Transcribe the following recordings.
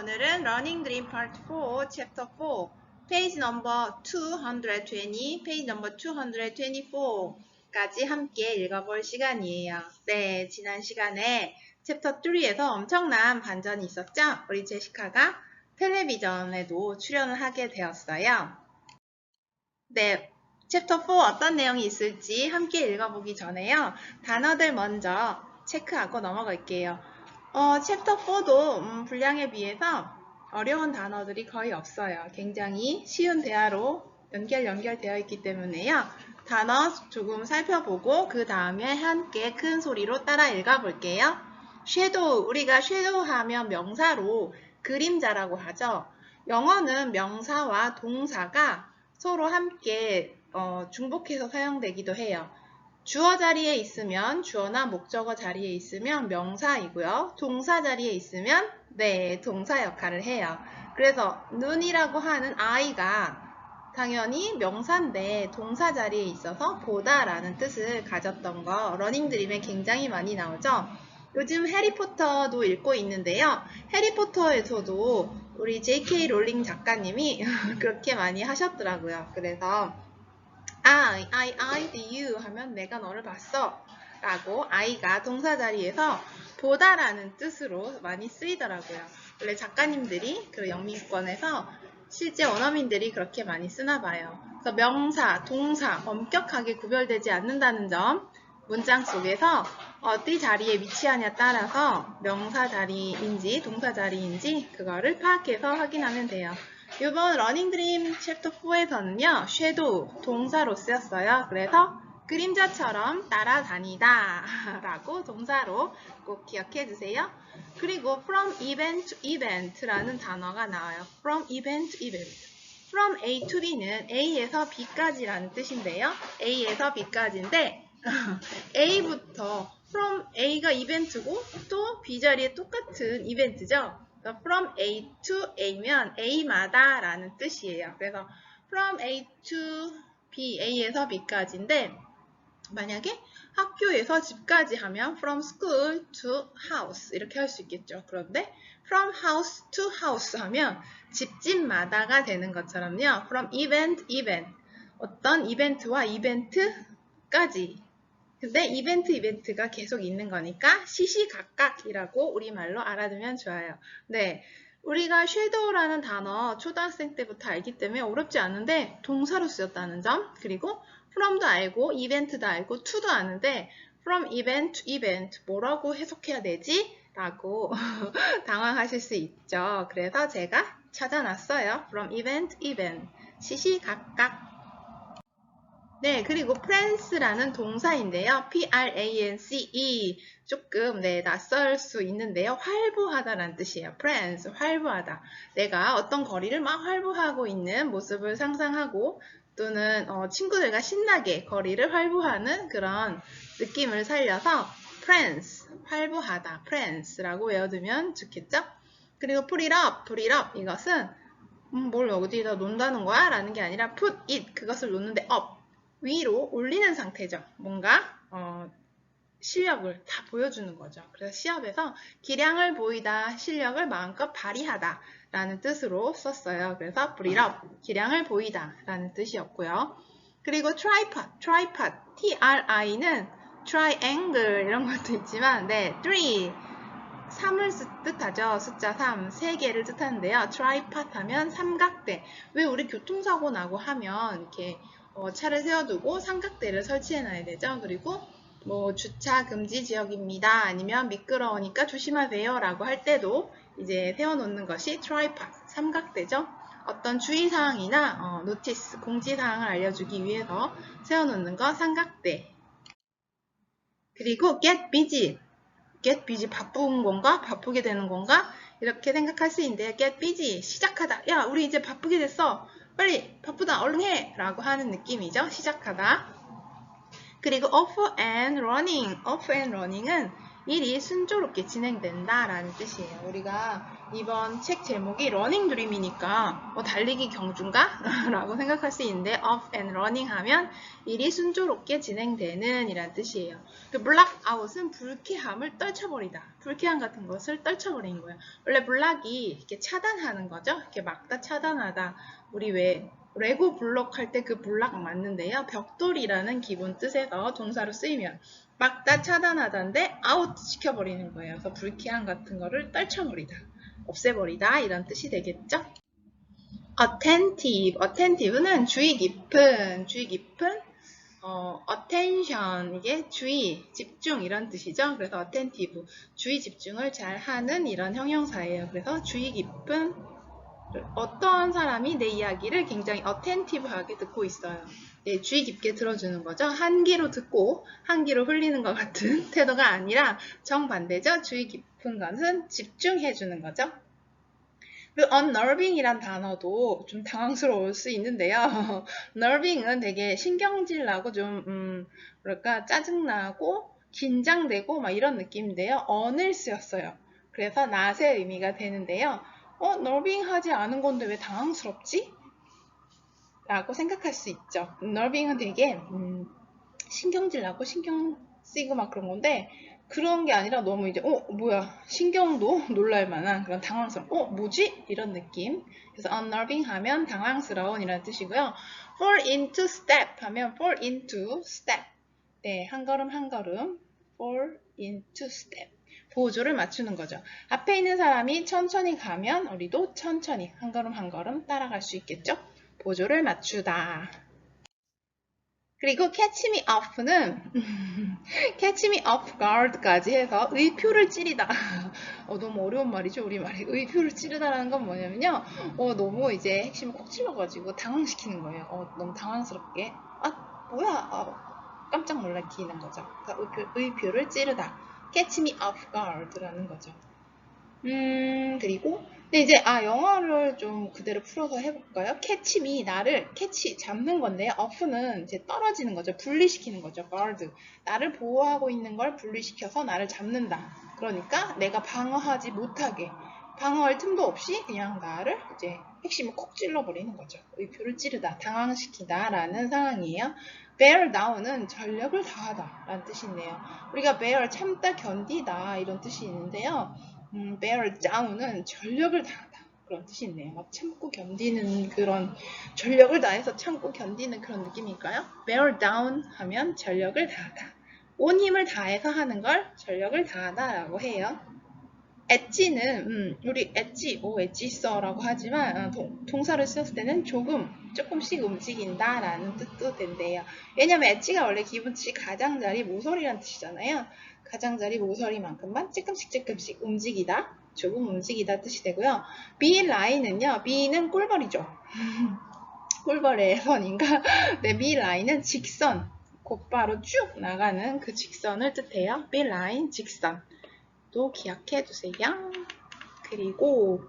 오늘은 Running Dream Part 4, Chapter 4, 페이지 넘버 220, 페이지 넘버 224까지 함께 읽어볼 시간이에요. 네, 지난 시간에 챕터 3에서 엄청난 반전이 있었죠? 우리 제시카가 텔레비전에도 출연을 하게 되었어요. 네, 챕터 4 어떤 내용이 있을지 함께 읽어보기 전에요. 단어들 먼저 체크하고 넘어갈게요. 챕터 4도 분량에 비해서 어려운 단어들이 거의 없어요. 굉장히 쉬운 대화로 연결되어 있기 때문에요. 단어 조금 살펴보고 그 다음에 함께 큰 소리로 따라 읽어볼게요. 섀도우, 우리가 섀도우 하면 명사로 그림자라고 하죠. 영어는 명사와 동사가 서로 함께 중복해서 사용되기도 해요. 주어 자리에 있으면 주어나 목적어 자리에 있으면 명사이고요. 동사 자리에 있으면 네, 동사 역할을 해요. 그래서 눈이라고 하는 아이가 당연히 명사인데 동사 자리에 있어서 보다라는 뜻을 가졌던 거 러닝드림에 굉장히 많이 나오죠. 요즘 해리포터도 읽고 있는데요. 해리포터에서도 우리 J.K. 롤링 작가님이 그렇게 많이 하셨더라고요. 그래서 I did you 하면 내가 너를 봤어 라고 I가 동사 자리에서 보다라는 뜻으로 많이 쓰이더라고요. 원래 작가님들이 그 영미권에서 실제 원어민들이 그렇게 많이 쓰나 봐요. 그래서 명사, 동사 엄격하게 구별되지 않는다는 점 문장 속에서 어디 자리에 위치하냐에 따라서 명사 자리인지 동사 자리인지 그거를 파악해서 확인하면 돼요. 이번 러닝드림 챕터 4에서는요. 섀도우 동사로 쓰였어요. 그래서 그림자처럼 따라다니다 라고 동사로 꼭 기억해 주세요. 그리고 from event to event라는 단어가 나와요. from event to event. from A to B는 A에서 B까지라는 뜻인데요. A에서 B까지인데 A부터 from A가 이벤트고 또 B 자리에 똑같은 이벤트죠. from A to A면 A마다 라는 뜻이에요. 그래서 from A to B, A에서 B까지인데 만약에 학교에서 집까지 하면 from school to house 이렇게 할 수 있겠죠. 그런데 from house to house 하면 집집마다가 되는 것처럼요. from event, event 어떤 이벤트와 이벤트까지 근데 이벤트가 계속 있는 거니까 시시각각이라고 우리말로 알아두면 좋아요. 네, 우리가 섀도우라는 단어 초등학생 때부터 알기 때문에 어렵지 않은데 동사로 쓰였다는 점 그리고 from도 알고 이벤트도 알고 to도 아는데 from event to event 뭐라고 해석해야 되지? 라고 당황하실 수 있죠. 그래서 제가 찾아놨어요. from event to event 시시각각 네, 그리고 prance라는 동사인데요. P-R-A-N-C-E 조금 낯설 수 있는데요. 활보하다라는 뜻이에요. prance, 활보하다. 내가 어떤 거리를 막 활보하고 있는 모습을 상상하고 또는 친구들과 신나게 거리를 활보하는 그런 느낌을 살려서 prance, 활보하다, prance라고 외워두면 좋겠죠? 그리고 put it up 이것은 뭘 어디다 놓는다는 거야? 라는 게 아니라 put it, 그것을 놓는데 up. 위로 올리는 상태죠. 뭔가 실력을 다 보여주는 거죠. 그래서 시합에서 기량을 보이다, 실력을 마음껏 발휘하다 라는 뜻으로 썼어요. 그래서 put it up, 기량을 보이다 라는 뜻이었고요. 그리고 tripod, T-R-I는 triangle 이런 것도 있지만 네, 3을 뜻하죠. 숫자 3, 3개를 뜻하는데요. tripod 하면 삼각대. 왜 우리 교통사고 나고 하면 이렇게 차를 세워두고 삼각대를 설치해놔야 되죠. 그리고 뭐 주차 금지 지역입니다. 아니면 미끄러우니까 조심하세요 라고 할 때도 이제 세워놓는 것이 tripod, 삼각대죠. 어떤 주의사항이나 노티스, 공지사항을 알려주기 위해서 세워놓는 거 삼각대. 그리고 get busy, 바쁜 건가? 바쁘게 되는 건가? 이렇게 생각할 수 있는데 get busy, 시작하다. 야, 우리 이제 바쁘게 됐어. 빨리 바쁘다 얼른 해 라고 하는 느낌이죠. 시작하다. 그리고 off and running은 일이 순조롭게 진행된다 라는 뜻이에요. 우리가 이번 책 제목이 러닝 드림이니까 달리기 경주인가? 라고 생각할 수 있는데 off and running 하면 일이 순조롭게 진행되는 이란 뜻이에요. 그 블락아웃은 불쾌함을 떨쳐버리다. 불쾌함 같은 것을 떨쳐버리는 거예요. 원래 블락이 이렇게 차단하는 거죠. 이렇게 막다 차단하다. 우리 왜 레고 블록 할 때 그 블락 맞는데요. 벽돌이라는 기본 뜻에서 동사로 쓰이면 막다 차단하다인데 아웃 시켜버리는 거예요. 그래서 불쾌함 같은 거를 떨쳐버리다. 없애버리다 이런 뜻이 되겠죠? attentive는 주의 깊은 attention 이게 주의, 집중 이런 뜻이죠. 그래서 attentive 주의 집중을 잘 하는 이런 형용사예요. 그래서 주의 깊은 어떤 사람이 내 이야기를 굉장히 attentive하게 듣고 있어요. 네, 주의 깊게 들어주는 거죠. 한 귀로 듣고 한 귀로 흘리는 것 같은 태도가 아니라 정반대죠. 주의 깊은 것은 집중해주는 거죠. 그 unnerving이란 단어도 좀 당황스러울 수 있는데요. nerving은 되게 신경질 나고 좀 뭐랄까 짜증나고 긴장되고 막 이런 느낌인데요. on을 쓰였어요. 그래서 낫의 의미가 되는데요. nerving 하지 않은 건데 왜 당황스럽지? 라고 생각할 수 있죠. nerving은 되게 신경질 나고 신경 쓰이고 막 그런 건데 그런 게 아니라 너무 이제 뭐야 신경도 놀랄 만한 그런 당황스러운 뭐지? 이런 느낌. 그래서 unnerving 하면 당황스러운 이라는 뜻이고요. fall into step 하면 fall into step. 네, 한 걸음 한 걸음 fall into step. 보조를 맞추는 거죠. 앞에 있는 사람이 천천히 가면 우리도 천천히 한 걸음 한 걸음 따라갈 수 있겠죠? 보조를 맞추다. 그리고 catch me off는 catch me off guard까지 해서 의표를 찌르다. 너무 어려운 말이죠, 우리말에. 의표를 찌르다라는 건 뭐냐면요. 너무 이제 핵심을 콕 찔러가지고 당황시키는 거예요. 너무 당황스럽게. 뭐야. 깜짝 놀라키는 거죠. 그러니까 의표를 찌르다. catch me off guard라는 거죠. 그리고 근데 이제 영어를 좀 그대로 풀어서 해볼까요? catch me, 나를 catch, 잡는 건데요. off는 이제 떨어지는 거죠. 분리시키는 거죠. guard, 나를 보호하고 있는 걸 분리시켜서 나를 잡는다. 그러니까 내가 방어하지 못하게 방어할 틈도 없이 그냥 나를 이제 핵심을 콕 찔러버리는 거죠. 의표를 찌르다, 당황시키다 라는 상황이에요. bear down은 전력을 다하다 라는 뜻이 있네요. 우리가 bear, 참다, 견디다 이런 뜻이 있는데요. bear down은 전력을 다하다 그런 뜻이 있네요. 막 참고 견디는 그런 전력을 다해서 참고 견디는 그런 느낌일까요? bear down 하면 전력을 다하다. 온 힘을 다해서 하는 걸 전력을 다하다 라고 해요. 엣지는 우리 엣지 있어 라고 하지만 동사를 썼을 때는 조금씩 움직인다 라는 뜻도 된대요. 왜냐면 엣지가 원래 기본치 가장자리 모서리란 뜻이잖아요. 가장자리 모서리만큼만 조금씩 움직이다, 조금 움직이다 뜻이 되고요. B 라인은요, B는 꿀벌이죠. 꿀벌의 선인가? 네, B 라인은 직선, 곧바로 쭉 나가는 그 직선을 뜻해요. B 라인, 직선. 또 기억해 두세요. 그리고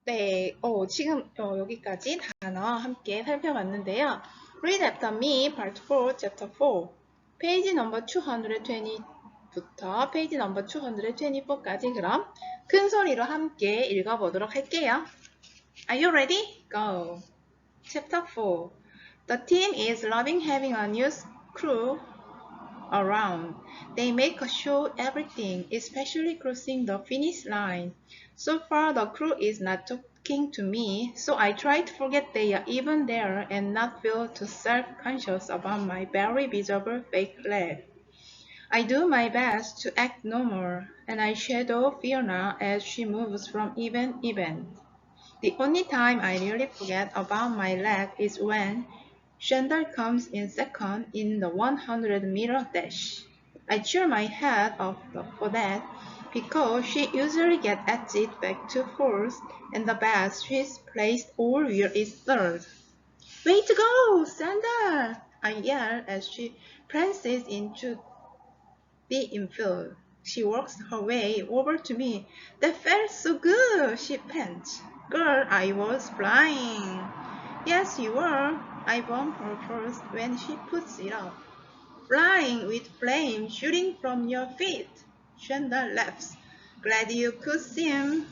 네, 지금 여기까지 단어 함께 살펴봤는데요. Read after me, part 4, chapter 4. 페이지 넘버 220부터 페이지 넘버 224까지 그럼 큰 소리로 함께 읽어보도록 할게요. Are you ready? Go! Chapter 4. The team is loving having a new crew around. They make a show everything, especially crossing the finish line. So far, the crew is not talking to me, so I try to forget they are even there and not feel too self-conscious about my very visible fake leg. I do my best to act normal, and I shadow Fiona as she moves from event to event. The only time I really forget about my leg is when Chandler comes in second in the 100-meter dash. I cheer my head off for that because she usually gets edged back to fourth and the best she's placed all year is third. Way to go, Sandra! I yell as she prances into the infield. She works her way over to me. That felt so good, she pants. Girl, I was flying. Yes, you were. I bump her first when she puts it up. Flying with flame shooting from your feet. Shanda laughs. Glad you could see him,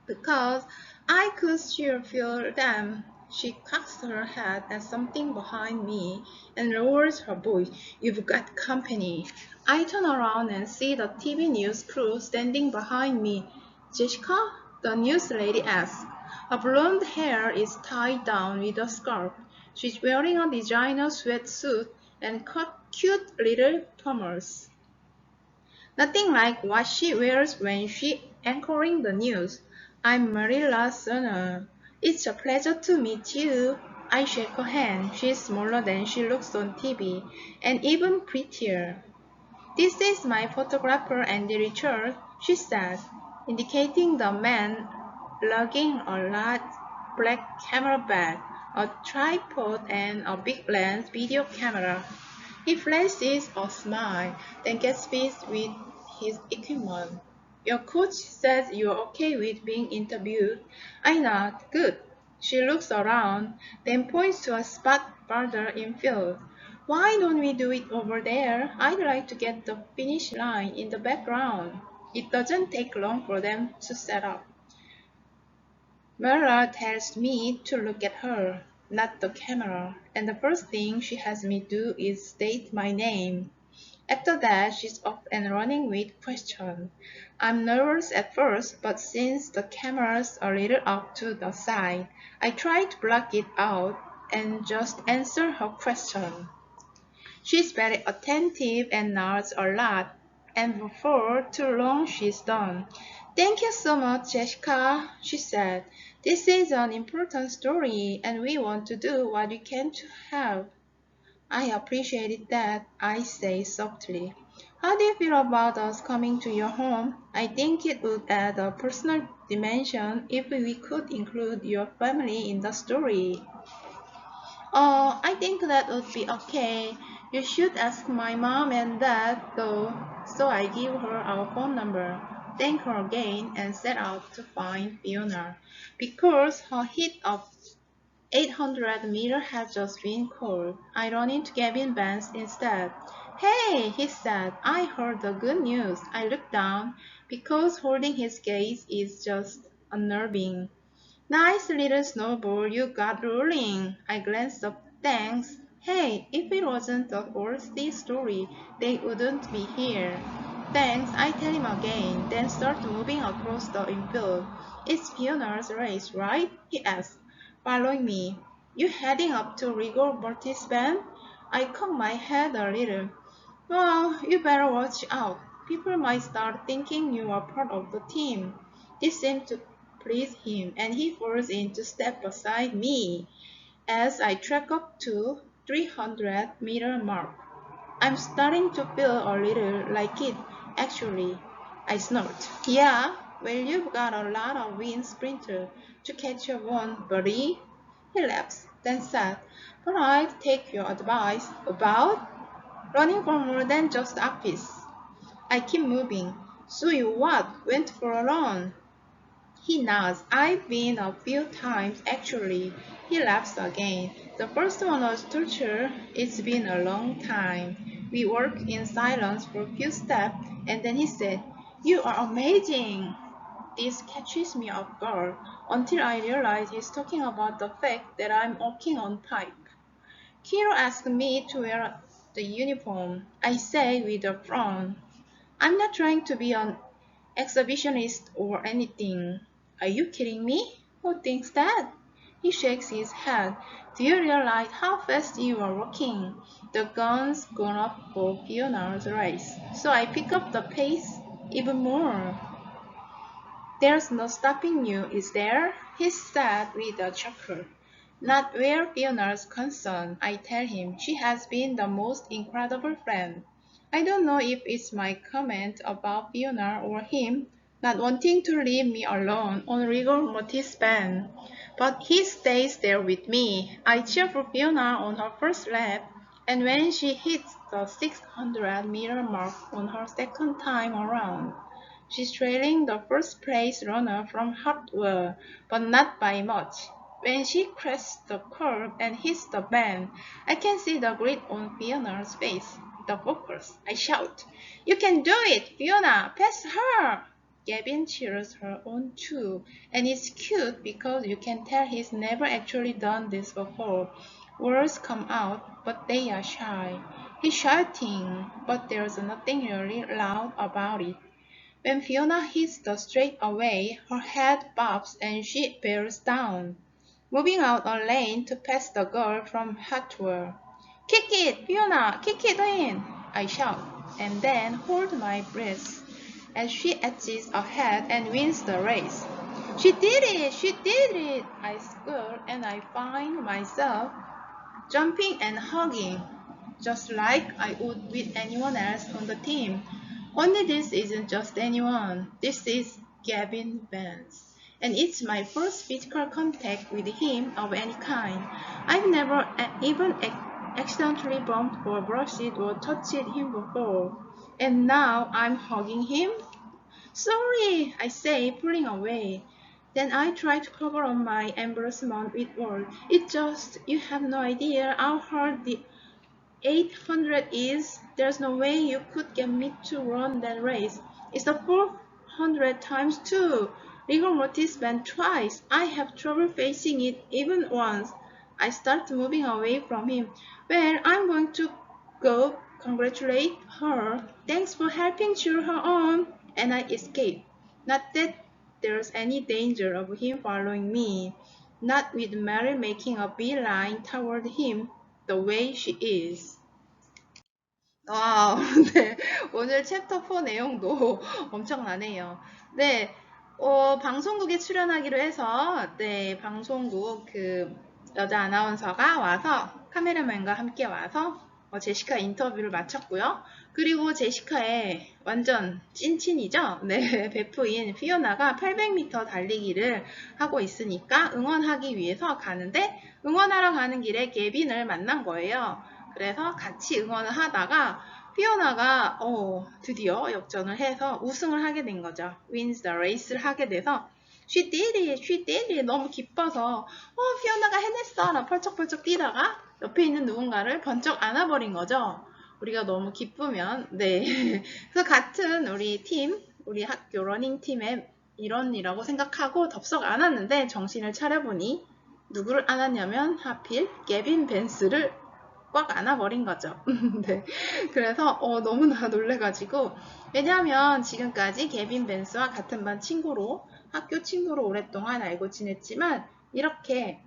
because I could sure feel them. She cocks her head at something behind me and lowers her voice. You've got company. I turn around and see the TV news crew standing behind me. Jessica? The news lady asks. Her blonde hair is tied down with a scarf. She's wearing a designer sweatsuit and cute little plummers. Nothing like what she wears when she anchoring the news. I'm Marilla Sona. It's a pleasure to meet you. I shake her hand. She's smaller than she looks on TV, and even prettier. This is my photographer Andy Richard, she said, indicating the man lugging a large black camera bag, a tripod, and a big lens video camera. He flashes a smile, then gets busy with his equipment. Your coach says you're okay with being interviewed. I nod. Good. She looks around, then points to a spot farther infield. Why don't we do it over there? I'd like to get the finish line in the background. It doesn't take long for them to set up. Mara tells me to look at her, not the camera, and the first thing she has me do is state my name. After that, she's off and running with questions. I'm nervous at first, but since the camera's a little off to the side, I try to block it out and just answer her question. She's very attentive and nods a lot, and before too long she's done. Thank you so much, Jessica, she said. This is an important story, and we want to do what we can to help. I appreciated that, I say softly. How do you feel about us coming to your home? I think it would add a personal dimension if we could include your family in the story. Oh, I think that would be okay. You should ask my mom and dad, though. So I give her our phone number, thank her again, and set out to find Fiona. Because her heat of 800-meter had just been called, I run into Gavin Vance instead. Hey, he said, I heard the good news. I looked down, because holding his gaze is just unnerving. Nice little snowball you got rolling. I glanced up. Thanks. Hey, if it wasn't the Orsty story, they wouldn't be here. Thanks, I tell him again, then start moving across the infield. It's Fiona's race, right? He asked, following me. You heading up to Rigor Mortis Band? I cocked my head a little. Well, you better watch out. People might start thinking you are part of the team. This seemed to please him, and he forced in to step beside me as I trek up to 300-meter mark. I'm starting to feel a little like it, actually. I snort. Yeah, well, you've got a lot of wind sprinter to catch your one, buddy. He laughs, then said, but I'd take your advice about running for more than just office. I keep moving. So you what? Went for a run? He nods. I've been a few times actually. He laughs again. The first one was torture. It's been a long time. We worked in silence for a few steps, and then he said, You are amazing. This catches me off guard until I realize he's talking about the fact that I'm walking on pipe. Kiro asked me to wear the uniform. I say with a frown. I'm not trying to be an exhibitionist or anything. Are you kidding me? Who thinks that? He shakes his head. Do you realize how fast you are walking? The gun's gone up for Fiona's race, so I pick up the pace even more. There's no stopping you, is there? He said with a chuckle. Not where Fiona's concerned, I tell him. She has been the most incredible friend. I don't know if it's my comment about Fiona or him not wanting to leave me alone on rigor mortis band, but he stays there with me. I cheer for Fiona on her first lap, and when she hits the 600-meter mark on her second time around, she's trailing the first place runner from Hartwell, but not by much. When she crests the curve and hits the bend, I can see the grit on Fiona's face. The focus. I shout, You can do it, Fiona! Pass her! Gavin cheers her on too, and it's cute because you can tell he's never actually done this before. Words come out, but they are shy. He's shouting, but there's nothing really loud about it. When Fiona hits the straightaway, her head bobs and she bears down, moving out a lane to pass the girl from her tour. Kick it, Fiona! Kick it in! I shout, and then hold my breath as she edges ahead and wins the race. She did it! She did it! I squeal and I find myself jumping and hugging, just like I would with anyone else on the team. Only this isn't just anyone. This is Gavin Vance. And it's my first physical contact with him of any kind. I've never even accidentally bumped or brushed or touched him before. And now I'm hugging him? Sorry, I say, pulling away. Then I try to cover up my embarrassment with words. It's just, you have no idea how hard the 800 is. There's no way you could get me to run that race. It's the 400 times too. Rigor mortis been twice. I have trouble facing it even once. I start moving away from him. Well, I'm going to go congratulate her. Thanks for helping cheer her on. And I escape. Not that there's any danger of him following me. Not with Mary making a beeline toward him the way she is. 와우, 네. 오늘 챕터 4 내용도 엄청나네요. 네. 방송국에 출연하기로 해서, 네, 방송국 여자 아나운서가 와서, 카메라맨과 함께 와서, 제시카 인터뷰를 마쳤고요. 그리고 제시카의 완전 찐친이죠? 네, 베프인 피오나가 800m 달리기를 하고 있으니까 응원하기 위해서 가는데, 응원하러 가는 길에 게빈을 만난 거예요. 그래서 같이 응원을 하다가 피오나가 드디어 역전을 해서 우승을 하게 된 거죠. Wins the race를 하게 돼서 She did it, she did it 너무 기뻐서 피오나가 해냈어 나 펄쩍펄쩍 뛰다가 옆에 있는 누군가를 번쩍 안아버린 거죠. 우리가 너무 기쁘면 네. 그래서 같은 우리 팀, 우리 학교 러닝팀의 일원이라고 생각하고 덥석 안았는데 정신을 차려보니 누구를 안았냐면 하필 게빈 벤스를 꽉 안아버린 거죠. 네. 그래서 너무나 놀래가지고 왜냐하면 지금까지 게빈 벤스와 같은 반 친구로 학교 친구로 오랫동안 알고 지냈지만 이렇게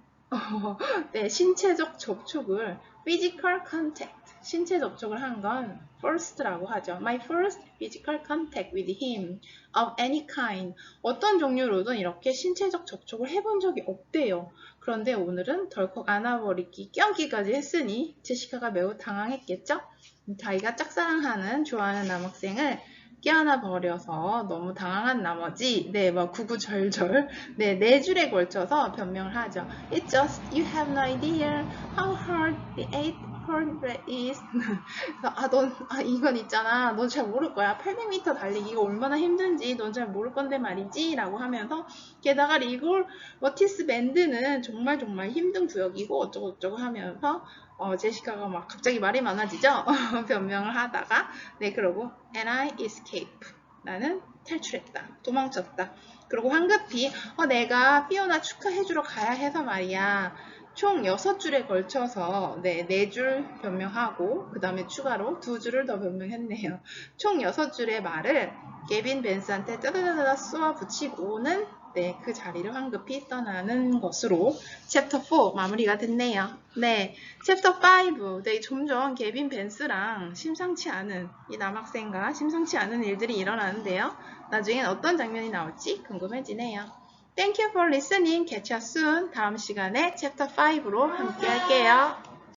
네, 신체적 접촉을 physical contact 신체 접촉을 한 건 first라고 하죠. My first physical contact with him of any kind 어떤 종류로든 이렇게 신체적 접촉을 해본 적이 없대요. 그런데 오늘은 덜컥 안아버리기, 껴안기까지 했으니 제시카가 매우 당황했겠죠? 자기가 짝사랑하는, 좋아하는 남학생을 껴안아 버려서 너무 당황한 나머지 막 구구절절 네 줄에 걸쳐서 변명을 하죠. It's just you have no idea how hard the 800 is. 이건 있잖아. 넌 잘 모를 거야. 800m 달리기가 얼마나 힘든지 넌 잘 모를 건데 말이지 라고 하면서 게다가 리골 머티스 밴드는 정말 힘든 구역이고 어쩌고 하면서 제시카가 막 갑자기 말이 많아지죠? 변명을 하다가 네 그러고 and I escape 나는 탈출했다 도망쳤다 그리고 황급히 내가 피오나 축하해주러 가야 해서 말이야 총 6줄에 걸쳐서 4줄 변명하고 그 다음에 추가로 2줄을 더 변명했네요. 총 6줄의 말을 게빈 벤스한테 따다다다 쏘아 붙이고는 그 자리를 황급히 떠나는 것으로 챕터 4 마무리가 됐네요. 네, 챕터 5 점점 게빈 벤스랑 심상치 않은 이 남학생과 심상치 않은 일들이 일어나는데요. 나중엔 어떤 장면이 나올지 궁금해지네요. Thank you for listening. Catch you soon. 다음 시간에 챕터 5로 함께 할게요.